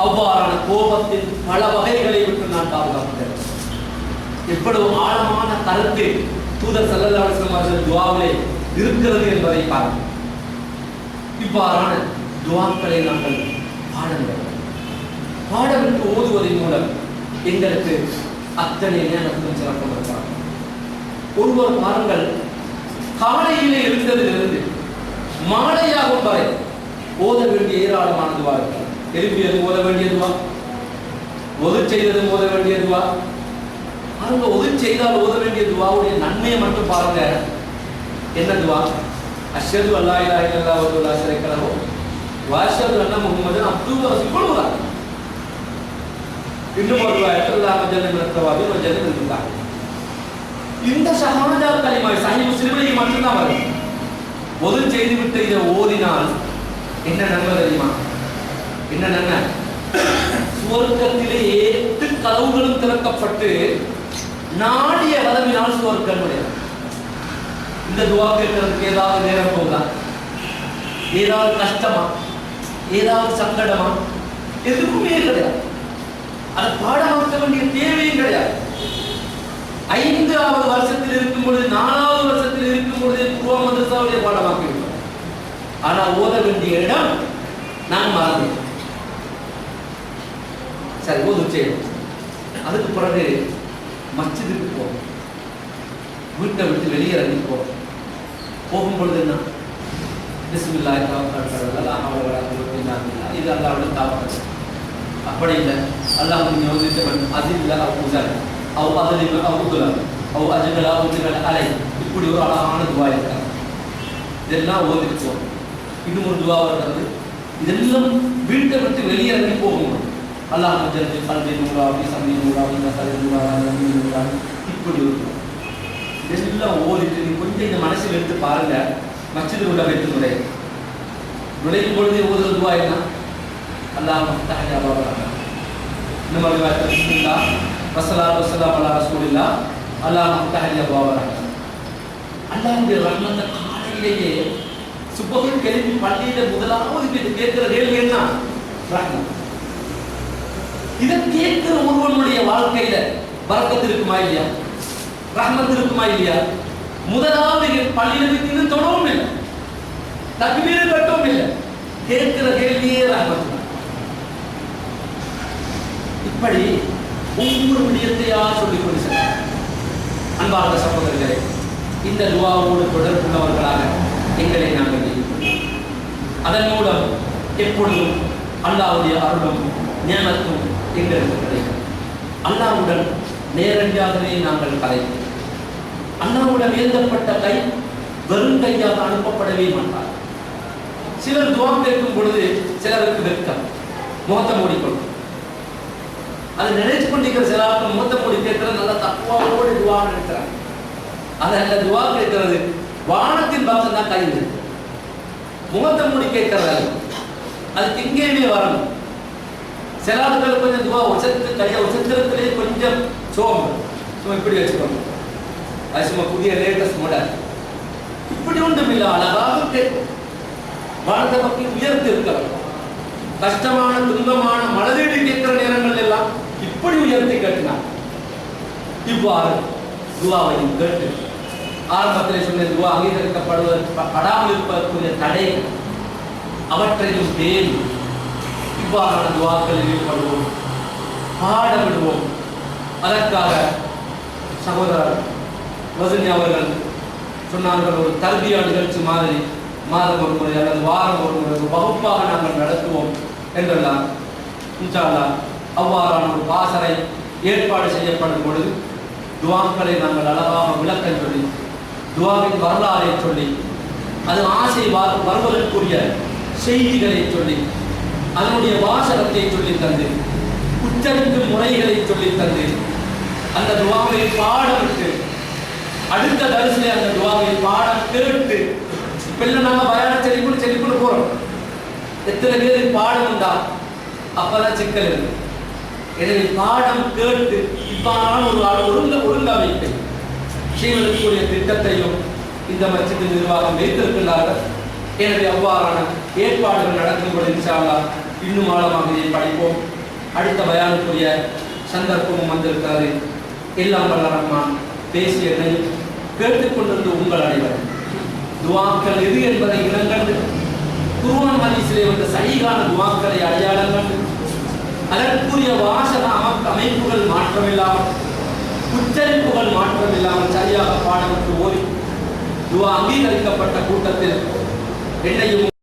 அவ்வாறான கோபத்தின் பல வகைகளை விட்டு நான் பாதுகாக்கிறேன். எவ்வளவு ஆழமான கருத்து தூதர் ஸல்லல்லாஹு அலைஹி வஸல்லம் அவர்கள் துஆவிலே இருக்கிறது என்பதை பாருங்கள். இவ்வாறான துஆக்களை நாங்கள் பாடவிட்டு ஓதுவதன் மூலம் எங்களுக்கு அத்தனை ஞானத்தும் சிறப்பு இருக்கிறார். ஒருவர் பாருங்கள், காலையிலே எழுந்ததிலிருந்து மாலையாகும் வரை ஓத வேண்டிய ஏராளமான துவா இருக்கிறது. எழுப்பியது ஓத வேண்டிய துவா, ஒது செய்தது ஓத வேண்டிய துவா. அவங்க ஒது செய்தால் ஓத வேண்டிய துவாவுடைய நன்மையை மட்டும் பாருங்க. என்ன துவா? அஷ்ஹது அல்லா இலாஹா இல்லல்லாஹு வஹ்தஹு லா ஷரீக லஹு வ அஷ்ஹது அன்ன முஹம்மதன் அப்துஹு வ ரசூலுஹு. இன்னும் ஒரு துவா, அல்லாஹ் ஜல்லல் தவாபி வ ஜல்லல் துல்லா. இந்த ஷஹாதா கலிமா சஹீஹ் முஸ்லிமில் மட்டும்தான் வரும். ஒது செய்து விட்டு இதை ஓதினால் என்ன நன்மை தெரியுமா? என்ன நன்மை? சுவர்க்கத்திலே 8 கதவுகளும் திறக்கப்பட்டு நாடிய வதவினால் சுவர்க்கம் கிடையாது. இந்த துவா கேட்கறதுக்கு ஏதாவது நேரம் போகுதா? ஏதாவது கஷ்டமா? ஏதாவது சங்கடமா? எதுவுமே கிடையாது. அதை பாடமாக்க வேண்டிய தேவையும் கிடையாது. 5வது வருஷத்தில் இருக்கும் பொழுது 4வது வருஷத்தில் இருக்கும் பொழுது குர்ஆன் மதரசாவுடைய பாடமாக்கிவிட்டோம். ஆனா ஓத வேண்டிய இடம் நான் மறந்தேன். சரி, ஓது செய்யணும். அதுக்கு பிறகு மஸ்ஜிதுக்கு போகும், வீட்டை விட்டு வெளியே இறங்கி போகும் பொழுது என்ன? பிஸ்மில்லாஹி இது அல்லாஹ்வுடைய தவக்கல். அப்படி இல்லை, அல்லாஹ் யோசித்தவன் அதில் அவுசல் அவ் அதில் அவுதுலா அவ் அஜுகலா உஜுகல் அலை. இப்படி ஒரு அழகான துவா இருக்கிறார். இதெல்லாம் ஓதிட்டு போகும். இன்னும் ஒரு துவா இருக்கிறது. இதெல்லாம் வீட்டை விட்டு வெளியே இறங்கி போகும். அல்லாஹ் ஜல்ஜி கல்வி நூறாவி சமி நூறாவி நசரி நூறாவி. இப்படி இருக்கும். இதெல்லாம் ஓதிட்டு நீ கொஞ்சம் இந்த மனசில் எடுத்து பாருங்க. மஸ்ஜிது உள்ள வைத்து நுழையும் பொழுது ஓதுற துவா என்ன? அல்லாஹ் மஃப்தஹ் அபவாப. இந்த மாதிரி வார்த்தை பிஸ்மில்லாஹ் வஸ்ஸலாத்து வஸ்ஸலாமு அலா ரசூலில்லாஹ் அல்லாஹ் மஃப்தஹ் அபவாப. அல்லாஹ்வுடைய ரஹ்மத்தை காலையிலேயே சுபஹுல் கலிமி பள்ளியில முதலாவது கேட்கிற கேள்வி என்ன? ரஹ்மத். இதை கேட்கிற ஒருவனுடைய வாழ்க்கையில பரக்கத்து இருக்குமா இல்லையா? ரஹ்மத் இருக்குமா இல்லையா? முதலாவது பள்ளியில வைத்து தொடவும் இல்லை, தக்பீர் கட்டவும் இல்லை, கேட்கிற கேள்வியே ரஹ்மத். இப்படி ஒவ்வொரு விடயத்தையா சொல்லிக் கொண்டு செல்ல. அன்பார்ந்த சகோதரர்களே, இந்த துஆவோடு தொடர்புள்ளவர்களாக எங்களை நாங்கள் அதன் மூலம் எப்பொழுதும் அல்லாஹ்வுடைய அருளும் ஞானத்தும் எங்களுக்கு கிடைக்கும். அல்லாஹ்வுடன் நேரடியாகவே நாங்கள் கலைப்போம். அல்லாஹ்வுடன் ஏந்தப்பட்ட கை வெறும் கையாக அனுப்பப்படவே மாட்டார். சிலர் துஆ கேட்கும் பொழுது சிலருக்கு வெட்கம், முகத்தை மூடிக்கொள்ளும். அதை நினைச்சு கொண்டிருக்கிற சிலருக்கு முகத்தை மூடி கேட்கிறது நல்லா தக்குவாவோடு துஆ நினைக்கிறாங்க. அதல்ல துஆ கேட்கிறது வானத்தின் பக்கம் தான் கை இருக்கு. முகத்தை மூடி கேட்கிறாரு, அதுக்கு எங்கேயுமே வரணும். சில ஆட்கள் கொஞ்சம் துவா உச்சத்து கையை உச்சத்திலே கொஞ்சம் சோம்பு சும்மா இப்படி வச்சுக்கோங்க. அது சும்மா புதிய லேட்டஸ்ட் மாடல். இப்படி ஒன்றும் இல்லை, அழகாக கேட்கும். வானத்தை பக்கம் உயர்த்து இருக்கிறோம். கஷ்டமான துன்பமான மனதீடு கேட்கிற நேரங்கள் எல்லாம் இப்படி உயர்த்தி கேட்டினார். இவ்வாறு துவாவையும் கேட்டு ஆரம்பத்திலே சொன்ன துவா அங்கீகரிக்கப்படாமல் இருப்பதற்குரிய தடைகள் அவற்றையும் பேணி இவ்வாறான துவாக்களில் ஈடுபடுவோம், பாடவிடுவோம். அதற்காக சகோதரர் வசனி அவர்கள் சொன்னார்கள், ஒரு தர்பியா நிகழ்ச்சி மாதிரி மாதம் ஒரு முறை அல்லது வாரம் ஒரு முறை வகுப்பாக நாங்கள் நடத்துவோம் என்றெல்லாம் இன்ஷா அல்லாஹ் அவ்வாறான ஒரு பாசறை ஏற்பாடு செய்யப்படும் பொழுது துவாக்களை நாங்கள் அழகாக விளக்கம் சொல்லி, துவாவின் வரலாறை சொல்லி, அது ஆசை வருவதற்குரிய செய்திகளை சொல்லி, அதனுடைய வாசகத்தை சொல்லி தந்து, உச்சரிக்கும் முறைகளை சொல்லி தந்து, அந்த துவாவை பாடவிட்டு அடுத்த தரிசனை அந்த துவாவை பாடம் கேட்டு இப்பெல்லாம் நாங்கள் பயானம் செல்லிக்கொண்டு போறோம். எத்தனை பேருக்கு பாடம் உண்டா? அப்பதான் சிக்கல் இருக்கு. எனவே பாடம் கேட்டு இவ்வாறான ஒரு ஒழுங்கமைப்பை செய்வதற்குரிய திட்டத்தையும் இந்த மஸ்ஜித் நிர்வாகம் வைத்திருக்கிறார்கள். எனவே அவ்வாறான ஏற்பாடுகள் நடக்கும் பொழுது இன்ஷா அல்லாஹ் இன்னும் ஆழமாக இதை படிப்போம். அடுத்த பயானுக்குரிய சந்தர்ப்பமும் வந்திருக்கிறது. எல்லாம் வல்ல ரஹ்மான் பேசிய கேட்டுக்கொண்டிருந்த உங்கள் அனைவரும் துவாக்கள் எது என்பதை இனங்கண்டு குர்ஆன் ஹதீஸிலே வந்த சஹீஹான துவாக்களை அடையாளம் கண்டு அதற்குரிய வாசக அமைப்புகள் மாற்றமில்லாமல் உச்சரிப்புகள் மாற்றமில்லாமல் சரியாக பாடலுக்கு ஓடி துவா அங்கீகரிக்கப்பட்ட கூட்டத்தில் என்னையும்